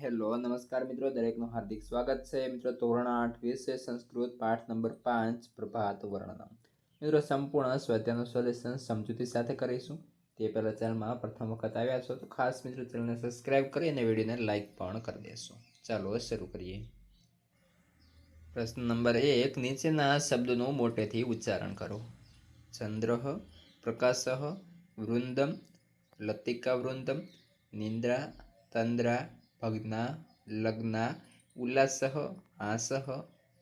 Hello નમસ્કાર મિત્રો, દરેકનું હાર્દિક સ્વાગત છે મિત્રો। ધોરણ 8 વિષય સંસ્કૃત પાઠ નંબર 5 પ્રભાત વર્ણનમ મિત્રો સંપૂર્ણ સ્વાધ્યાયનું સોલ્યુશન સમજૂતી સાથે કરીશું। તે પહેલા ચેનલમાં પ્રથમ વખત આવ્યા છો તો ખાસ મિત્રો ચેનલને સબસ્ક્રાઇબ કરી અને વિડીયોને લાઇક પણ કરી દેશો। ચાલો શરૂ કરીએ। પ્રશ્ન નંબર 1, નીચેના શબ્દોનું મોટેથી ઉચ્ચારણ કરો। ચંદ્રઃ, પ્રકાશઃ, વૃંદમ, લતિકા વૃંદમ, નિંદ્રા, તંદ્રા, ભગ્ના, લગ્ના, ઉલ્લાસઃ, હાસઃ,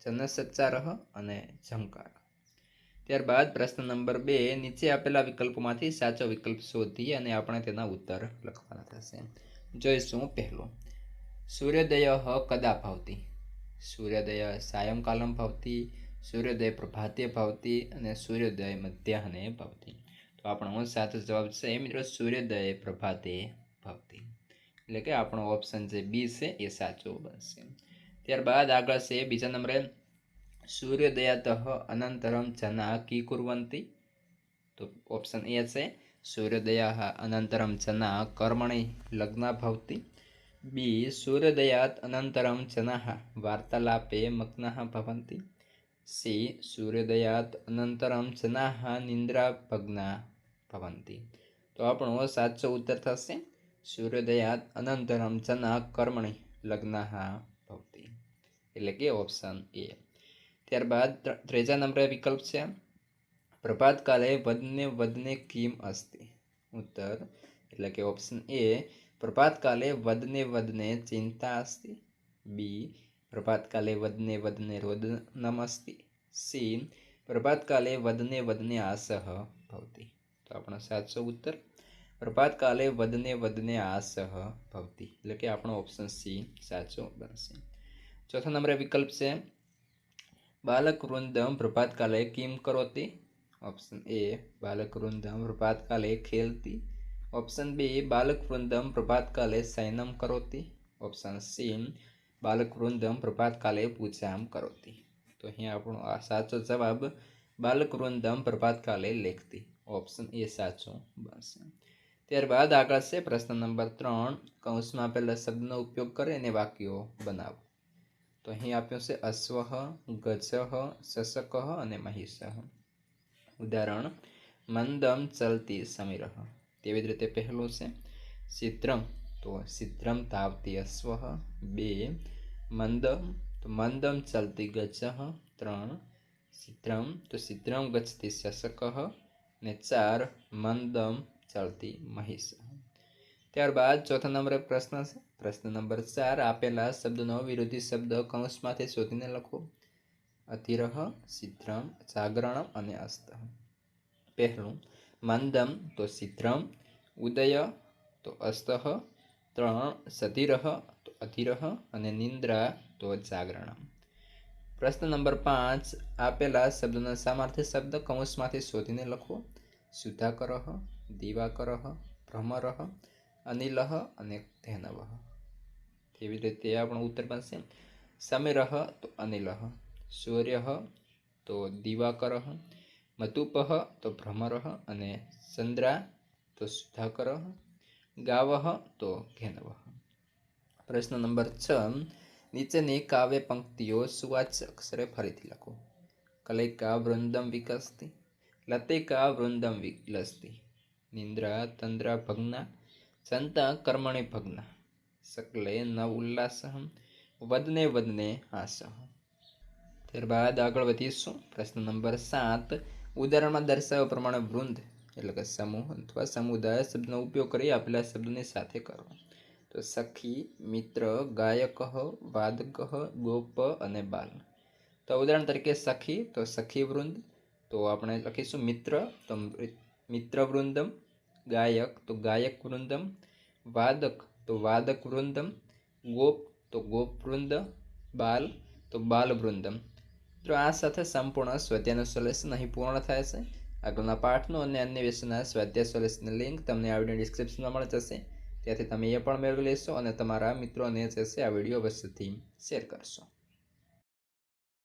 જનસચ્ચારઃ અને ઝંકાર। ત્યારબાદ પ્રશ્ન નંબર 2, નીચે આપેલા વિકલ્પોમાંથી સાચો વિકલ્પ શોધી અને આપણે તેના ઉત્તર લખવાના થશે। જોઈશું પહેલું, સૂર્યોદય કદા ભવતિ। સૂર્યોદય સાયંકાલમ ભવતિ, સૂર્યોદય પ્રભાતે ભવતિ અને સૂર્યોદય મધ્યાહ્ને ભવતિ। તો આપણો સાચો જવાબ છે મિત્રો સૂર્યોદય પ્રભાતે ભવતિ, એટલે કે આપણો ઓપ્શન જે બી છે એ સાચો બનશે। ત્યારબાદ આગળ છે બીજા નંબરે, સૂર્યોદયાત અનંતરમ જના કી કુર્વંતિ। તો ઓપ્શન એ છે સૂર્યોદયા અનંતરમ જના કર્મણિ લગ્ના ભવતિ। બી, સૂર્યોદયાત અનંતરમ જનાઃ વાર્તાલાપે મગ્નાઃ ભવન્તિ। સી, સૂર્યોદયાત અનંતરમ જનાઃ નિંદ્રા ભગ્ના ભવન્તિ। તો આપણો સાચો ઉત્તર થશે સૂર્યોદયાત અનંતરમ જના કર્મણિ લગ્નાઃ ભવતિ, એટલે કે ઓપ્શન એ। ત્યારબાદ ત્રીજા નંબરે વિકલ્પ છે, પ્રભાતકાલે વદને વદને કિમ અસ્તિ। ઉત્તર એટલે કે ઓપ્શન એ, પ્રભાતકાલે વદને વદને ચિંતા અસ્તિ। બી, પ્રભાતકાલે વદને વદને રોદનમ અસ્તિ। સી, પ્રભાતકાલે વદને વદને આસઃ ભવતિ। તો આપણો સાચો ઉત્તર પ્રભાતકાલે વદને વદને આસઃ ભવતિ, એટલે કે આપણો ઓપ્શન સી સાચો બનશે। ચોથા નંબરે વિકલ્પ છે, બાલક વૃંદમ પ્રભાતકાલે કિમ કરોતિ। ઓપ્શન એ, બાલક વૃંદમ પ્રભાતકાલે ખેલતિ। ઓપ્શન બી, બાલક વૃંદમ પ્રભાતકાલે શયનમ કરોતિ। ઓપ્શન સી, બાલક વૃંદમ પ્રભાતકાલે પૂજામ કરોતિ। તો અહીંયા આપણો આ સાચો જવાબ બાલક વૃંદમ પ્રભાતકાલે લેખતી, ઓપ્શન એ સાચો બનશે। ત્યારબાદ આગળ છે પ્રશ્ન નંબર 3, કૌંસમાં આપેલા શબ્દનો ઉપયોગ કરી અને વાક્યો બનાવો। તો અહીં આપ્યું છે અશ્વઃ, ગજઃ, શશકઃ અને મહિષઃ। ઉદાહરણ, મંદમ ચલતી સમીરઃ। તેવી જ રીતે પહેલું છે શીઘ્રમ, તો શીઘ્રમ ધાવતી અશ્વઃ। 2, મંદમ, તો મંદમ ચલતી ગજઃ। 3, શીઘ્રમ, તો શીઘ્રમ ગચ્છતિ શશકઃ અને 4, મંદમ ચલતી મહિષ। ત્યારબાદ ચોથા નંબરે પ્રશ્ન છે, પ્રશ્ન નંબર 4, આપેલા શબ્દનો વિરોધી શબ્દ કૌંસમાંથી શોધીને લખો। અતિરહ, શીઘ્રમ, જાગરણમ અને અસ્તઃ। પહેલું મંદમ, તો શીઘ્રમ, ઉદય, તો અસ્તઃ, 3, સધિરહ, તો અધિરહ અને નિંદ્રા, તો જાગરણમ। પ્રશ્ન નંબર 5, આપેલા શબ્દના સામાર્થ્ય શબ્દ કૌંસમાંથી શોધીને લખો। સુધાકરઃ, દિવાકરઃ, ભ્રમરઃ, અનિલઃ અને ધેનવઃ। તેવી રીતે આપણો ઉત્તર બનશે સમીરઃ, તો અનિલઃ, સૂર્યઃ, તો દિવાકરઃ, મધુપઃ, તો ભ્રમરઃ અને ચંદ્રા, તો સુધાકરઃ, ગાવઃ, તો ધેનવઃ। પ્રશ્ન નંબર 6, નીચેની કાવ્ય પંક્તિઓ સુવાચ્ય અક્ષરે ફરીથી લખો। કલૈકા વૃંદમ વિકસતિ, લતિકા વૃંદમ વિલસતિ, નિંદ્રા તંદ્રા ભગ્ના, ચંતા કર્મણિ ભગ્ના, સકલે ન ઉલ્લાસઃ, વદને વદને હાસઃ। ત્યારબાદ આગળ વધીશું। પ્રશ્ન નંબર 7, ઉદાહરણમાં દર્શાવ્યા પ્રમાણે વૃંદ એટલે કે સમૂહ અથવા સમુદાય શબ્દનો ઉપયોગ કરી આપેલા શબ્દોની સાથે કરો। તો સખી, મિત્ર, ગાયક, વાદક, ગોપ અને બાલ। તો ઉદાહરણ તરીકે સખી, તો સખી વૃંદ, તો આપણે લખીશું મિત્ર, તો મિત્ર વૃંદમ, ગાયક, તો ગાયક વૃંદમ, વાદક, તો વાદક વૃંદમ, ગોપ, તો ગોપ વૃંદ, બાલ, તો બાલ વૃંદમ। તો આ સાથે સંપૂર્ણ સ્વાધ્યાયનું સોલ્યુશન અહીં પૂર્ણ થાય છે। આગળના પાઠનું અને અન્ય વિષયના સ્વાધ્યાય સોલ્યુશનની લિંક તમને આ વિડીયો ડિસ્ક્રિપ્શનમાં મળી જશે, ત્યાંથી તમે એ પણ મેળવી લેશો અને તમારા મિત્રોને જે છે આ વિડીયો અવશ્યથી શેર કરશો।